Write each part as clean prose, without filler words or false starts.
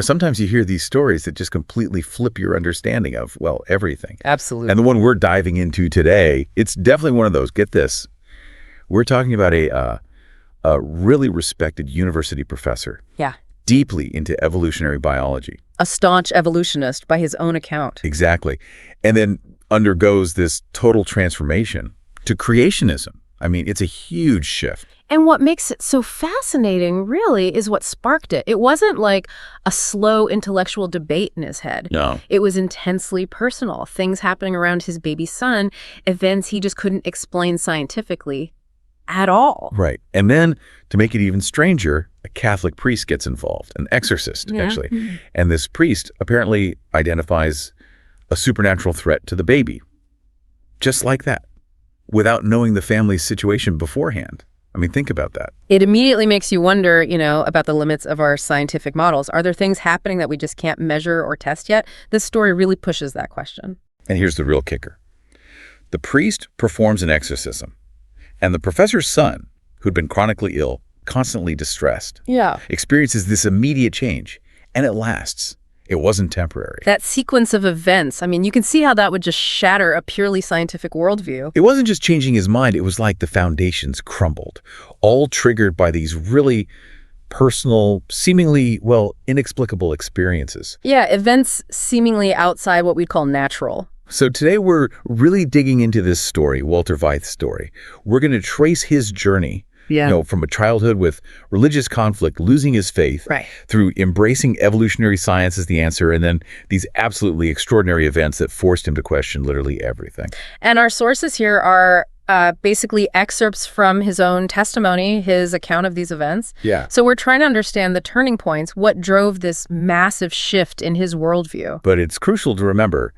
Sometimes you hear these stories that just completely flip your understanding of, well, everything. Absolutely. And the one we're diving into today, it's definitely one of those. Get this. We're talking about a really respected university professor. Yeah. Deeply into evolutionary biology. A staunch evolutionist by his own account. Exactly. And then undergoes this total transformation to creationism. I mean, it's a huge shift. And what makes it so fascinating, really, is what sparked it. It wasn't like a slow intellectual debate in his head. No. It was intensely personal. Things happening around his baby son, events he just couldn't explain scientifically at all. Right. And then, to make it even stranger, a Catholic priest gets involved, an exorcist, actually. Mm-hmm. And this priest apparently identifies a supernatural threat to the baby. Just like that. Without knowing the family's situation beforehand. I mean, think about that. It immediately makes you wonder, about the limits of our scientific models. Are there things happening that we just can't measure or test yet? This story really pushes that question. And here's the real kicker. The priest performs an exorcism, and the professor's son, who'd been chronically ill, constantly distressed, experiences this immediate change, and it lasts. It wasn't temporary. That sequence of events, you can see how that would just shatter a purely scientific worldview. It wasn't just changing his mind. It was like the foundations crumbled, all triggered by these really personal, seemingly, inexplicable experiences. Yeah, events seemingly outside what we'd call natural. So today we're really digging into this story, Walter Veith's story. We're going to trace his journey. From a childhood with religious conflict, losing his faith, through embracing evolutionary science as the answer, and then these absolutely extraordinary events that forced him to question literally everything. And our sources here are basically excerpts from his own testimony, his account of these events. Yeah. So we're trying to understand the turning points, what drove this massive shift in his worldview. But it's crucial to remember,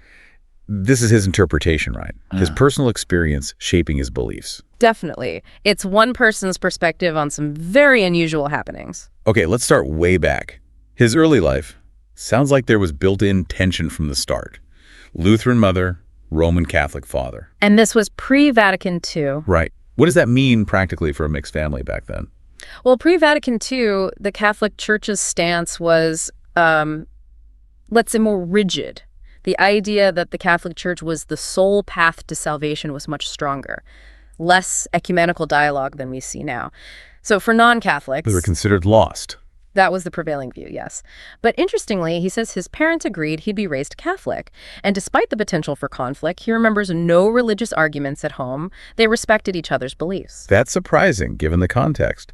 this is his interpretation, right? His personal experience shaping his beliefs. Definitely. It's one person's perspective on some very unusual happenings. Okay, let's start way back. His early life sounds like there was built-in tension from the start. Lutheran mother, Roman Catholic father. And this was pre-Vatican II. Right. What does that mean practically for a mixed family back then? Well, pre-Vatican II, the Catholic Church's stance was, let's say, more rigid. The idea that the Catholic Church was the sole path to salvation was much stronger. Less ecumenical dialogue than we see now. So for non-Catholics... They were considered lost. That was the prevailing view, yes. But interestingly, he says his parents agreed he'd be raised Catholic. And despite the potential for conflict, he remembers no religious arguments at home. They respected each other's beliefs. That's surprising, given the context.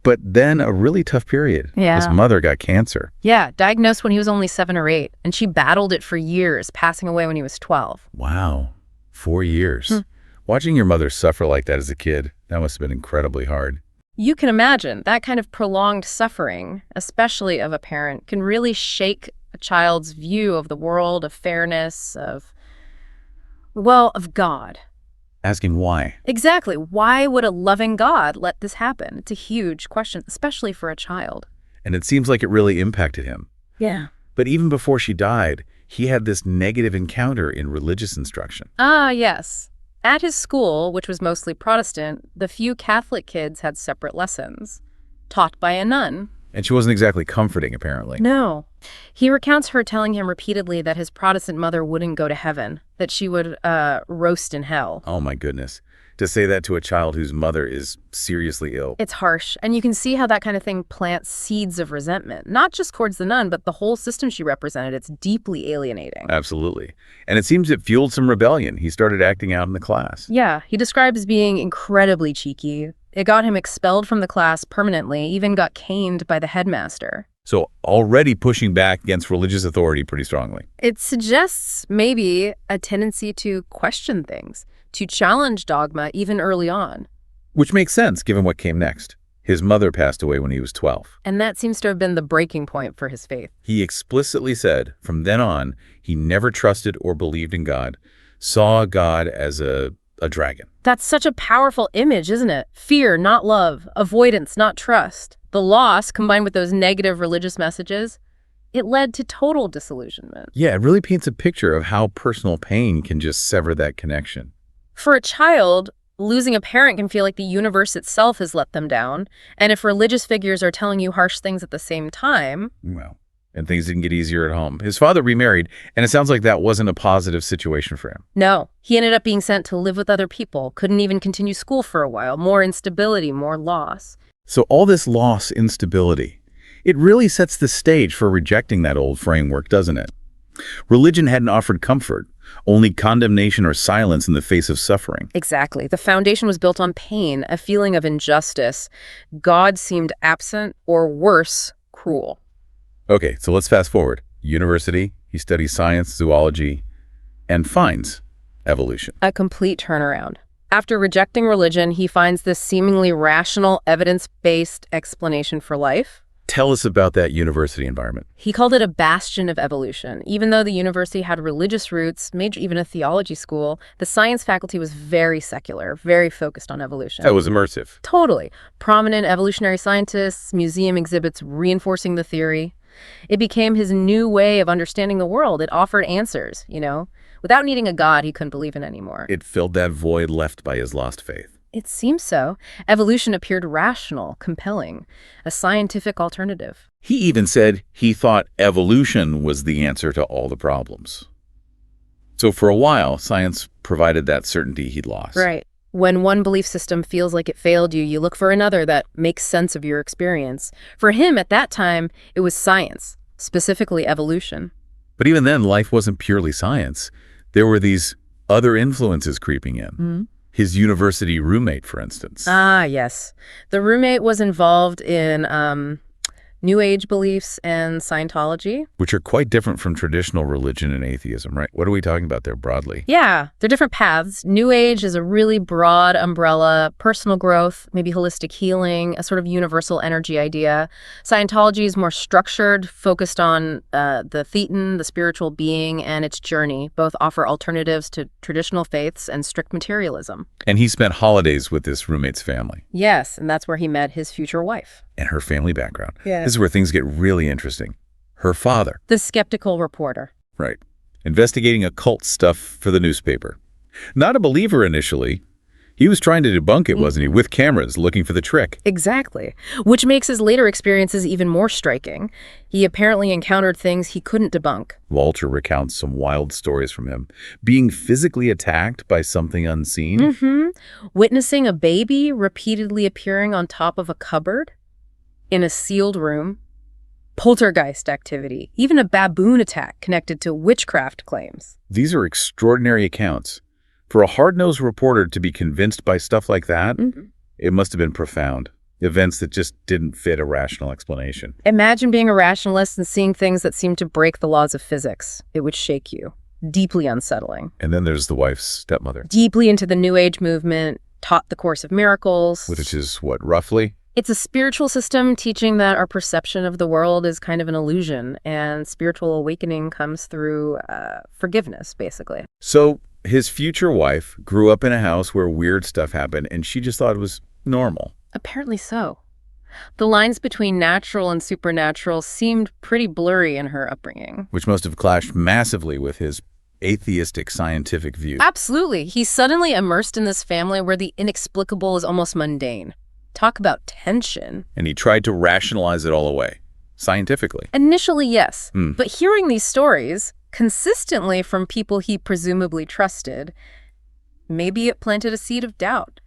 But then a really tough period. Yeah. His mother got cancer. Yeah, diagnosed when he was only 7 or 8. And she battled it for years, passing away when he was 12. Wow. 4 years. Watching your mother suffer like that as a kid, that must have been incredibly hard. You can imagine that kind of prolonged suffering, especially of a parent, can really shake a child's view of the world, of fairness, of God. Asking why. Exactly. Why would a loving God let this happen? It's a huge question, especially for a child. And it seems like it really impacted him. Yeah. But even before she died, he had this negative encounter in religious instruction. Ah, yes. At his school, which was mostly Protestant, the few Catholic kids had separate lessons, taught by a nun. And she wasn't exactly comforting, apparently. No. He recounts her telling him repeatedly that his Protestant mother wouldn't go to heaven, that she would roast in hell. Oh, my goodness. To say that to a child whose mother is seriously ill. It's harsh, and you can see how that kind of thing plants seeds of resentment, not just towards the nun, but the whole system she represented. It's deeply alienating. Absolutely. And it seems it fueled some rebellion. He started acting out in the class. Yeah, he describes being incredibly cheeky. It got him expelled from the class permanently, even got caned by the headmaster. So already pushing back against religious authority pretty strongly. It suggests maybe a tendency to question things, to challenge dogma even early on. Which makes sense given what came next. His mother passed away when he was 12. And that seems to have been the breaking point for his faith. He explicitly said, from then on, he never trusted or believed in God, saw God as a dragon. That's such a powerful image, isn't it? Fear, not love. Avoidance, not trust. The loss, combined with those negative religious messages, it led to total disillusionment. Yeah, it really paints a picture of how personal pain can just sever that connection. For a child, losing a parent can feel like the universe itself has let them down. And if religious figures are telling you harsh things at the same time... Well, And things didn't get easier at home. His father remarried, and it sounds like that wasn't a positive situation for him. No, he ended up being sent to live with other people, couldn't even continue school for a while, more instability, more loss. So all this loss, instability, it really sets the stage for rejecting that old framework, doesn't it? Religion hadn't offered comfort, only condemnation or silence in the face of suffering. Exactly. The foundation was built on pain, a feeling of injustice. God seemed absent, or worse, cruel. Okay, so let's fast forward. University, he studies science, zoology, and finds evolution. A complete turnaround. After rejecting religion, he finds this seemingly rational, evidence-based explanation for life. Tell us about that university environment. He called it a bastion of evolution. Even though the university had religious roots, made even a theology school, the science faculty was very secular, very focused on evolution. That was immersive. Totally. Prominent evolutionary scientists, museum exhibits reinforcing the theory. It became his new way of understanding the world. It offered answers, Without needing a god he couldn't believe in anymore. It filled that void left by his lost faith. It seems so. Evolution appeared rational, compelling, a scientific alternative. He even said he thought evolution was the answer to all the problems. So for a while, science provided that certainty he'd lost. Right. When one belief system feels like it failed you, you look for another that makes sense of your experience. For him, at that time, it was science, specifically evolution. But even then, life wasn't purely science. There were these other influences creeping in. Mm-hmm. His university roommate, for instance. Ah, yes. The roommate was involved in New Age beliefs and Scientology. Which are quite different from traditional religion and atheism, right? What are we talking about there broadly? Yeah, they're different paths. New Age is a really broad umbrella, personal growth, maybe holistic healing, a sort of universal energy idea. Scientology is more structured, focused on the thetan, the spiritual being, and its journey. Both offer alternatives to traditional faiths and strict materialism. And he spent holidays with this roommate's family. Yes, and that's where he met his future wife. And her family background. Yeah. This is where things get really interesting. Her father. The skeptical reporter. Right. Investigating occult stuff for the newspaper. Not a believer initially. He was trying to debunk it, wasn't he? With cameras, looking for the trick. Exactly. Which makes his later experiences even more striking. He apparently encountered things he couldn't debunk. Walter recounts some wild stories from him. Being physically attacked by something unseen. Mm-hmm. Witnessing a baby repeatedly appearing on top of a cupboard. In a sealed room, poltergeist activity, even a baboon attack connected to witchcraft claims. These are extraordinary accounts. For a hard-nosed reporter to be convinced by stuff like that, It must have been profound. Events that just didn't fit a rational explanation. Imagine being a rationalist and seeing things that seem to break the laws of physics. It would shake you. Deeply unsettling. And then there's the wife's stepmother. Deeply into the New Age movement, taught the Course of Miracles. Which is what, roughly? It's a spiritual system teaching that our perception of the world is kind of an illusion, and spiritual awakening comes through forgiveness, basically. So his future wife grew up in a house where weird stuff happened, and she just thought it was normal. Apparently so. The lines between natural and supernatural seemed pretty blurry in her upbringing. Which must have clashed massively with his atheistic scientific view. Absolutely. He's suddenly immersed in this family where the inexplicable is almost mundane. Talk about tension. And he tried to rationalize it all away, scientifically. Initially, yes. But hearing these stories consistently from people he presumably trusted, maybe it planted a seed of doubt,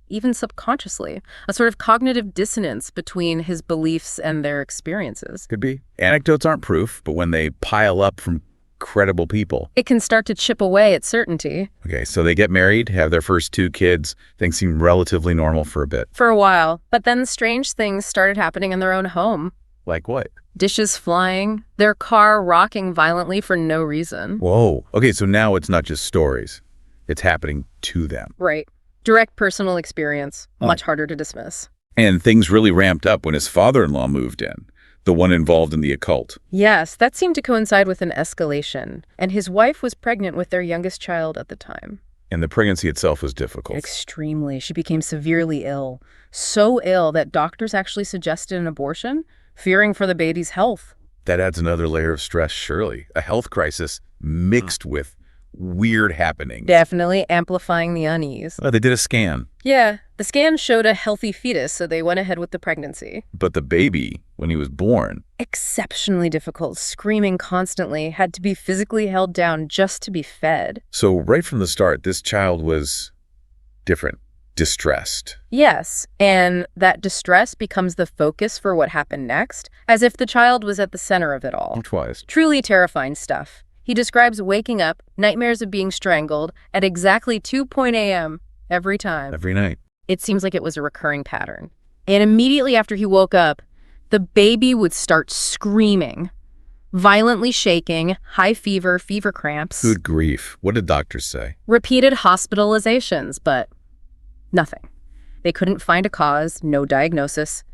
even subconsciously, a sort of cognitive dissonance between his beliefs and their experiences. Could be. Anecdotes aren't proof, but when they pile up from credible people, it can start to chip away at certainty. Okay, so they get married, have their first 2 kids. Things seem relatively normal for a bit. For a while. But then strange things started happening in their own home. Like what? Dishes flying, their car rocking violently for no reason. Whoa. Okay, so now it's not just stories. It's happening to them. Right. Direct personal experience. Much harder to dismiss. And things really ramped up when his father-in-law moved in. The one involved in the occult. Yes, that seemed to coincide with an escalation. And his wife was pregnant with their youngest child at the time. And the pregnancy itself was difficult. Extremely. She became severely ill. So ill that doctors actually suggested an abortion, fearing for the baby's health. That adds another layer of stress, surely. A health crisis mixed with weird happenings. Definitely amplifying the unease. They did a scan. Yeah, the scan showed a healthy fetus, so they went ahead with the pregnancy. But the baby, when he was born... Exceptionally difficult, screaming constantly, had to be physically held down just to be fed. So right from the start, this child was different, distressed. Yes, and that distress becomes the focus for what happened next, as if the child was at the center of it all. Twice. Truly terrifying stuff. He describes waking up, nightmares of being strangled, at exactly 2:00 a.m. every time. Every night. It seems like it was a recurring pattern. And immediately after he woke up, the baby would start screaming, violently shaking, high fever, fever cramps. Good grief. What did doctors say? Repeated hospitalizations, but nothing. They couldn't find a cause, no diagnosis.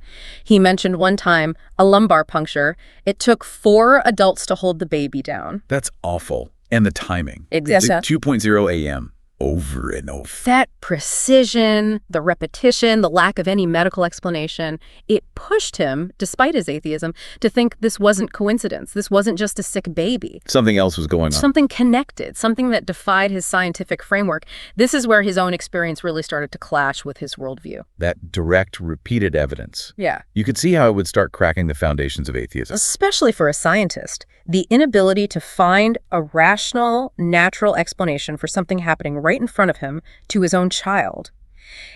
He mentioned one time a lumbar puncture. It took 4 adults to hold the baby down. That's awful. And the timing. Exactly. 2:00 a.m. over and over. That precision, the repetition, the lack of any medical explanation, it pushed him, despite his atheism, to think this wasn't coincidence. This wasn't just a sick baby. Something else was going on. Something connected, something that defied his scientific framework. This is where his own experience really started to clash with his worldview. That direct, repeated evidence. Yeah. You could see how it would start cracking the foundations of atheism. Especially for a scientist. The inability to find a rational, natural explanation for something happening right in front of him to his own child.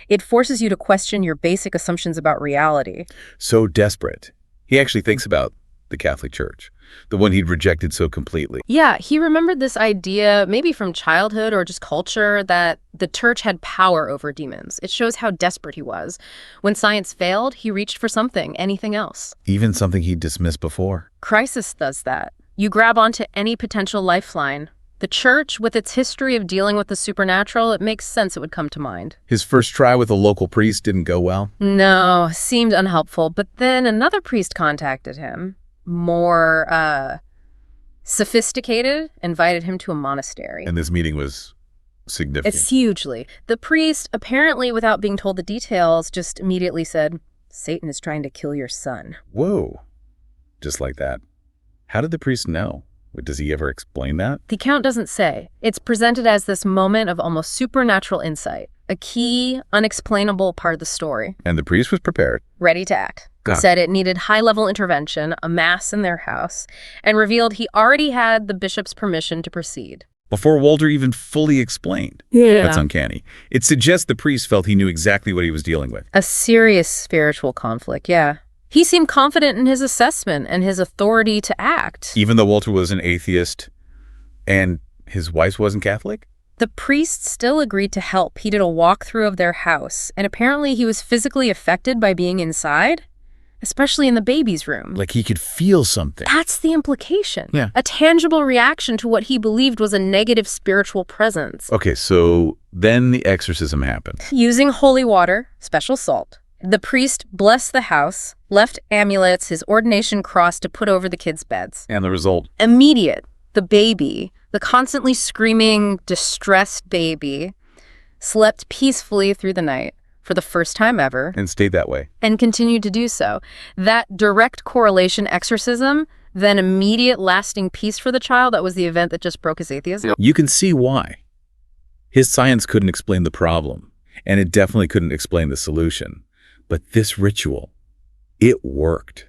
It forces you to question your basic assumptions about reality. So desperate. He actually thinks about the Catholic Church, the one he'd rejected so completely. Yeah, he remembered this idea, maybe from childhood or just culture, that the church had power over demons. It shows how desperate he was. When science failed, he reached for something, anything else. Even something he'd dismissed before. Crisis does that. You grab onto any potential lifeline. The church, with its history of dealing with the supernatural, it makes sense it would come to mind. His first try with a local priest didn't go well? No, seemed unhelpful. But then another priest contacted him, more sophisticated, invited him to a monastery. And this meeting was significant. It's hugely. The priest, apparently without being told the details, just immediately said, "Satan is trying to kill your son." Whoa. Just like that. How did the priest know? Does he ever explain that? The account doesn't say. It's presented as this moment of almost supernatural insight, a key, unexplainable part of the story. And the priest was prepared. Ready to act. Said it needed high-level intervention, a mass in their house, and revealed he already had the bishop's permission to proceed. Before Walter even fully explained. Yeah. That's uncanny. It suggests the priest felt he knew exactly what he was dealing with. A serious spiritual conflict, yeah. He seemed confident in his assessment and his authority to act. Even though Walter was an atheist and his wife wasn't Catholic? The priest still agreed to help. He did a walkthrough of their house, and apparently he was physically affected by being inside, especially in the baby's room. Like he could feel something. That's the implication. Yeah. A tangible reaction to what he believed was a negative spiritual presence. Okay, so then the exorcism happened. Using holy water, special salt, the priest blessed the house, left amulets, his ordination cross to put over the kids' beds. And the result? Immediate. The baby, the constantly screaming, distressed baby, slept peacefully through the night for the first time ever. And stayed that way. And continued to do so. That direct correlation, exorcism, then immediate lasting peace for the child, that was the event that just broke his atheism. You can see why. His science couldn't explain the problem, and it definitely couldn't explain the solution. But this ritual, it worked.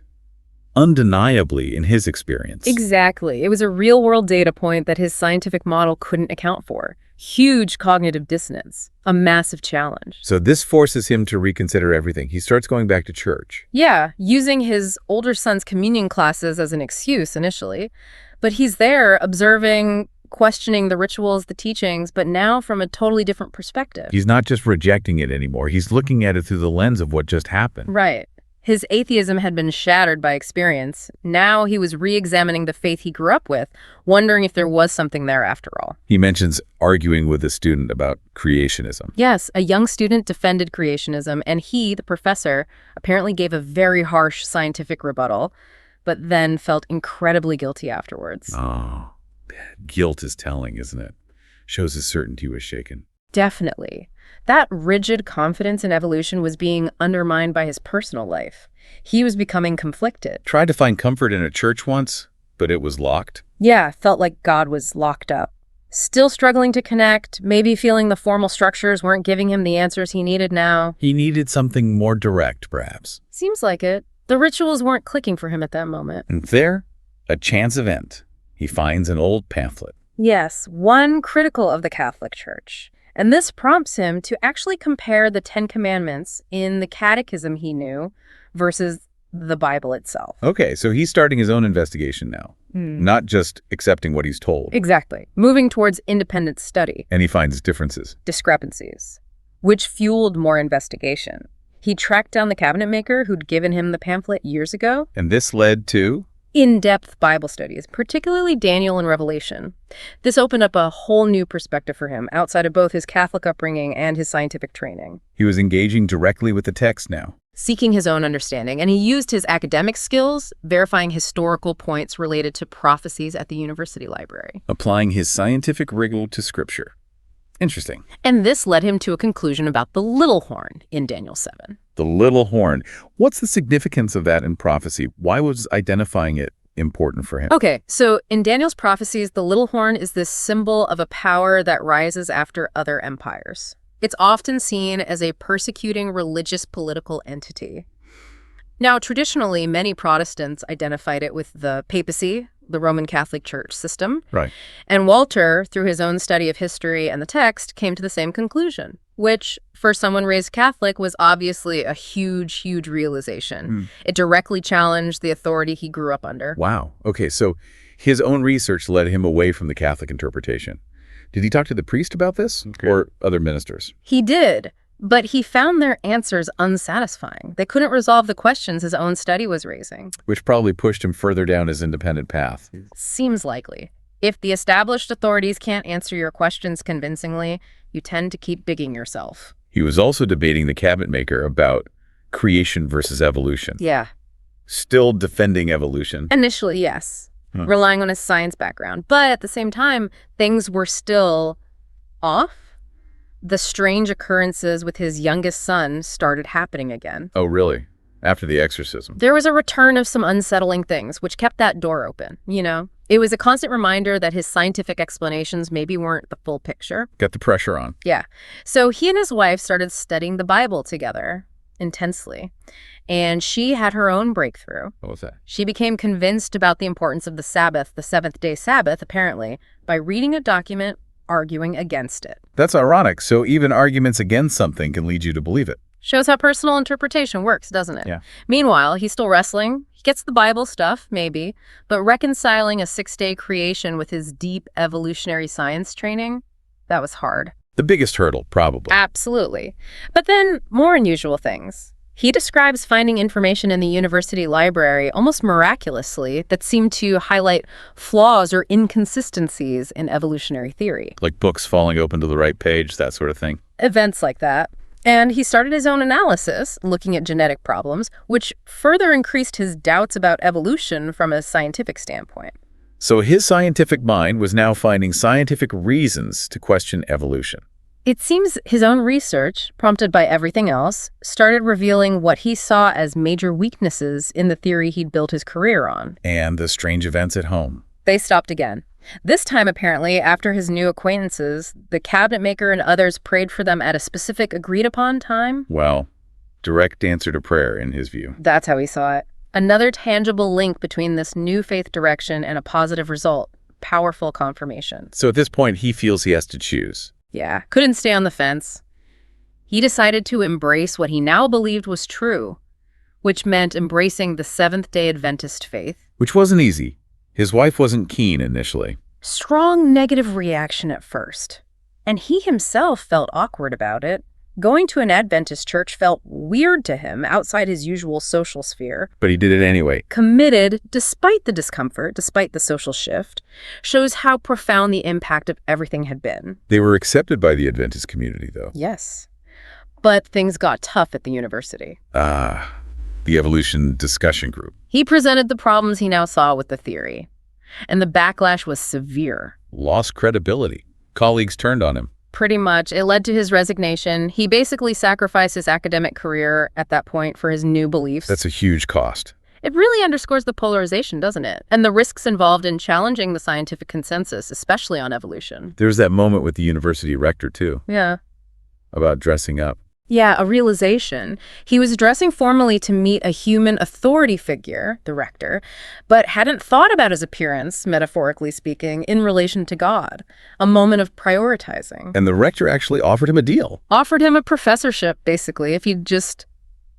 Undeniably in his experience. Exactly. It was a real-world data point that his scientific model couldn't account for. Huge cognitive dissonance. A massive challenge. So this forces him to reconsider everything. He starts going back to church. Yeah, using his older son's communion classes as an excuse initially. But he's there observing, questioning the rituals, the teachings, but now from a totally different perspective. He's not just rejecting it anymore. He's looking at it through the lens of what just happened. Right. His atheism had been shattered by experience. Now he was re-examining the faith he grew up with, wondering if there was something there after all. He mentions arguing with a student about creationism. Yes, a young student defended creationism, and he, the professor, apparently gave a very harsh scientific rebuttal, but then felt incredibly guilty afterwards. Oh, guilt is telling, isn't it? Shows his certainty was shaken. Definitely. That rigid confidence in evolution was being undermined by his personal life. He was becoming conflicted. Tried to find comfort in a church once, but it was locked. Yeah, felt like God was locked up. Still struggling to connect, maybe feeling the formal structures weren't giving him the answers he needed now. He needed something more direct, perhaps. Seems like it. The rituals weren't clicking for him at that moment. And there, a chance event. He finds an old pamphlet. Yes, one critical of the Catholic Church. And this prompts him to actually compare the 10 Commandments in the catechism he knew versus the Bible itself. Okay, so he's starting his own investigation now, not just accepting what he's told. Exactly. Moving towards independent study. And he finds differences. Discrepancies, which fueled more investigation. He tracked down the cabinet maker who'd given him the pamphlet years ago. And this led to? In-depth Bible studies, particularly Daniel and Revelation. This opened up a whole new perspective for him, outside of both his Catholic upbringing and his scientific training. He was engaging directly with the text now. Seeking his own understanding, and he used his academic skills, verifying historical points related to prophecies at the university library. Applying his scientific rigor to Scripture. Interesting. And this led him to a conclusion about the little horn in Daniel 7. The little horn. What's the significance of that in prophecy? Why was identifying it important for him? Okay, so in Daniel's prophecies, the little horn is this symbol of a power that rises after other empires. It's often seen as a persecuting religious political entity. Now, traditionally, many Protestants identified it with the papacy, the Roman Catholic Church system. Right. And Walter, through his own study of history and the text, came to the same conclusion, which, for someone raised Catholic, was obviously a huge, huge realization. It directly challenged the authority he grew up under. Wow. Okay, so his own research led him away from the Catholic interpretation. Did he talk to the priest about this or other ministers? He did, but he found their answers unsatisfying. They couldn't resolve the questions his own study was raising. Which probably pushed him further down his independent path. Seems likely. If the established authorities can't answer your questions convincingly, you tend to keep digging yourself. He was also debating the cabinet maker about creation versus evolution. Yeah. Still defending evolution. Initially, yes. Relying on his science background. But at the same time, things were still off. The strange occurrences with his youngest son started happening again. Oh, really? After the exorcism? There was a return of some unsettling things, which kept that door open, you know? It was a constant reminder that his scientific explanations maybe weren't the full picture. Got the pressure on. Yeah. So he and his wife started studying the Bible together intensely. And she had her own breakthrough. What was that? She became convinced about the importance of the Sabbath, the seventh-day Sabbath, apparently, by reading a document arguing against it. That's ironic. So even arguments against something can lead you to believe it. Shows how personal interpretation works, doesn't it? Yeah. Meanwhile, he's still wrestling. He gets the Bible stuff, maybe, but reconciling a 6-day creation with his deep evolutionary science training, that was hard. The biggest hurdle, probably. Absolutely. But then, more unusual things. He describes finding information in the university library almost miraculously that seemed to highlight flaws or inconsistencies in evolutionary theory. Like books falling open to the right page, that sort of thing. Events like that. And he started his own analysis, looking at genetic problems, which further increased his doubts about evolution from a scientific standpoint. So his scientific mind was now finding scientific reasons to question evolution. It seems his own research, prompted by everything else, started revealing what he saw as major weaknesses in the theory he'd built his career on. And the strange events at home. They stopped again. This time, apparently, after his new acquaintances, the cabinet maker and others prayed for them at a specific agreed-upon time. Well, direct answer to prayer, in his view. That's how he saw it. Another tangible link between this new faith direction and a positive result. Powerful confirmation. So at this point, he feels he has to choose. Yeah, couldn't stay on the fence. He decided to embrace what he now believed was true, which meant embracing the Seventh-day Adventist faith. Which wasn't easy. His wife wasn't keen initially. Strong negative reaction at first. And he himself felt awkward about it. Going to an Adventist church felt weird to him outside his usual social sphere. But he did it anyway. Committed, despite the discomfort, despite the social shift, shows how profound the impact of everything had been. They were accepted by the Adventist community, though. Yes. But things got tough at the university. The evolution discussion group. He presented the problems he now saw with the theory. And the backlash was severe. Lost credibility. Colleagues turned on him. Pretty much. It led to his resignation. He basically sacrificed his academic career at that point for his new beliefs. That's a huge cost. It really underscores the polarization, doesn't it? And the risks involved in challenging the scientific consensus, especially on evolution. There's that moment with the university rector, too. Yeah. About dressing up. Yeah, a realization. He was dressing formally to meet a human authority figure, the rector, but hadn't thought about his appearance, metaphorically speaking, in relation to God. A moment of prioritizing. And the rector actually offered him a deal. Offered him a professorship, basically, if he'd just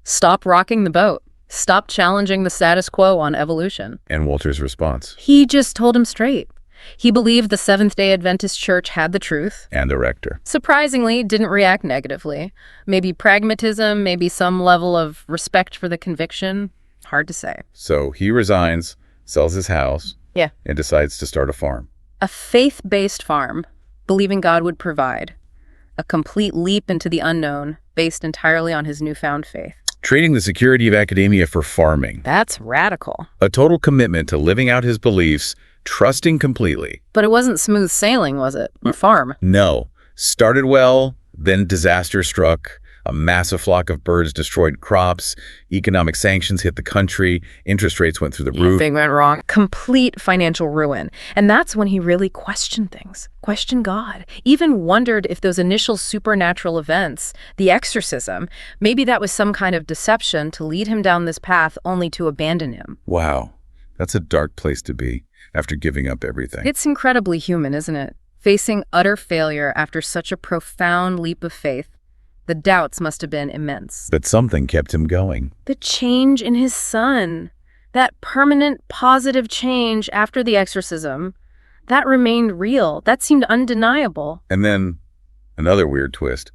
stop rocking the boat. Stop challenging the status quo on evolution. And Walter's response? He just told him straight. He believed the Seventh-day Adventist Church had the truth. And the rector. Surprisingly, didn't react negatively. Maybe pragmatism, maybe some level of respect for the conviction. Hard to say. So he resigns, sells his house, and decides to start a farm. A faith-based farm, believing God would provide. A complete leap into the unknown, based entirely on his newfound faith. Trading the security of academia for farming. That's radical. A total commitment to living out his beliefs, trusting completely. But it wasn't smooth sailing, was it? A farm. No. Started well, then disaster struck. A massive flock of birds destroyed crops. Economic sanctions hit the country. Interest rates went through the roof. Everything went wrong. Complete financial ruin. And that's when he really questioned things. Questioned God. Even wondered if those initial supernatural events, the exorcism, maybe that was some kind of deception to lead him down this path only to abandon him. Wow. That's a dark place to be after giving up everything. It's incredibly human, isn't it? Facing utter failure after such a profound leap of faith. The doubts must have been immense. But something kept him going. The change in his son. That permanent positive change after the exorcism. That remained real. That seemed undeniable. And then, another weird twist.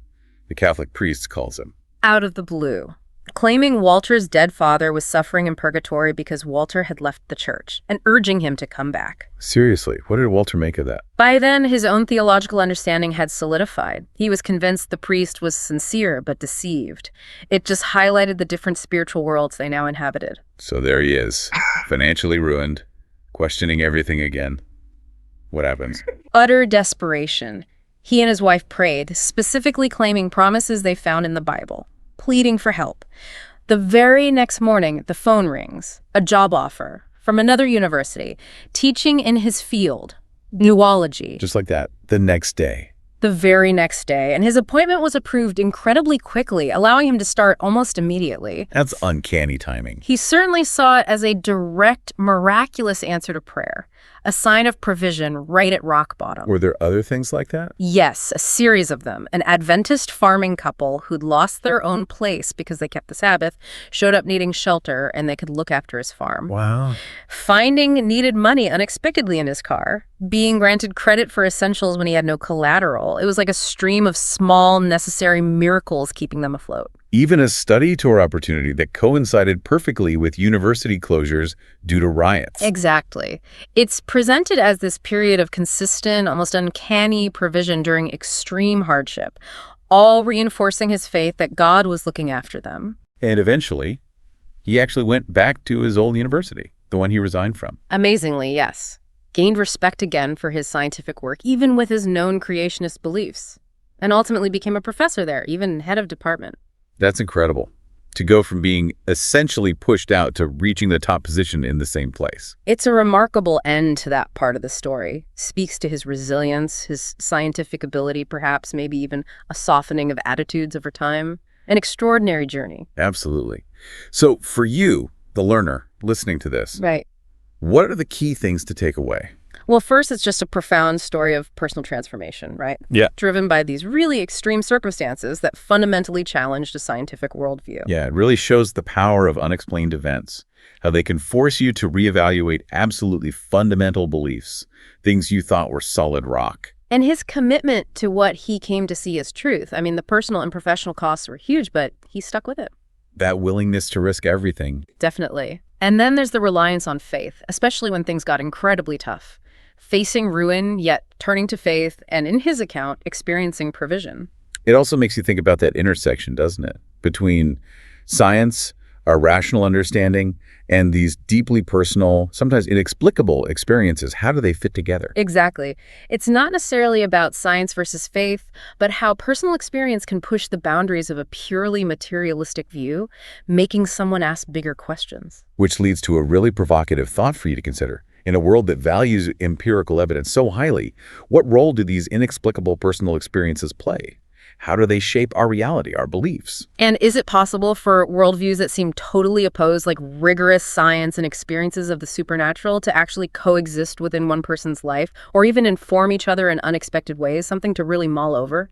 The Catholic priest calls him. Out of the blue. Claiming Walter's dead father was suffering in purgatory because Walter had left the church, and urging him to come back. Seriously, what did Walter make of that? By then, his own theological understanding had solidified. He was convinced the priest was sincere but deceived. It just highlighted the different spiritual worlds they now inhabited. So there he is, financially ruined, questioning everything again. What happens? Utter desperation. He and his wife prayed, specifically claiming promises they found in the Bible. Pleading for help. The very next morning, the phone rings. A job offer from another university, teaching in his field, zoology. Just like that, the next day. The very next day, and his appointment was approved incredibly quickly, allowing him to start almost immediately. That's uncanny timing. He certainly saw it as a direct, miraculous answer to prayer, a sign of provision right at rock bottom. Were there other things like that? Yes, a series of them. An Adventist farming couple who'd lost their own place because they kept the Sabbath, showed up needing shelter, and they could look after his farm. Wow. Finding needed money unexpectedly in his car. Being granted credit for essentials when he had no collateral. It was like a stream of small, necessary miracles keeping them afloat. Even a study tour opportunity that coincided perfectly with university closures due to riots. Exactly. It's presented as this period of consistent, almost uncanny provision during extreme hardship, all reinforcing his faith that God was looking after them. And eventually, he actually went back to his old university, the one he resigned from. Amazingly, yes. Gained respect again for his scientific work, even with his known creationist beliefs, and ultimately became a professor there, even head of department. That's incredible. To go from being essentially pushed out to reaching the top position in the same place. It's a remarkable end to that part of the story. Speaks to his resilience, his scientific ability, perhaps, maybe even a softening of attitudes over time. An extraordinary journey. Absolutely. So for you, the learner, listening to this, right. What are the key things to take away? Well, first, it's just a profound story of personal transformation, right? Yeah. Driven by these really extreme circumstances that fundamentally challenged a scientific worldview. Yeah, it really shows the power of unexplained events, how they can force you to reevaluate absolutely fundamental beliefs, things you thought were solid rock. And his commitment to what he came to see as truth. I mean, the personal and professional costs were huge, but he stuck with it. That willingness to risk everything. Definitely. And then there's the reliance on faith, especially when things got incredibly tough. Facing ruin, yet turning to faith, and in his account, experiencing provision. It also makes you think about that intersection, doesn't it? Between science, our rational understanding, and these deeply personal, sometimes inexplicable experiences, how do they fit together? Exactly. It's not necessarily about science versus faith, but how personal experience can push the boundaries of a purely materialistic view, making someone ask bigger questions. Which leads to a really provocative thought for you to consider. In a world that values empirical evidence so highly, what role do these inexplicable personal experiences play? How do they shape our reality, our beliefs? And is it possible for worldviews that seem totally opposed, like rigorous science and experiences of the supernatural, to actually coexist within one person's life, or even inform each other in unexpected ways, something to really mull over?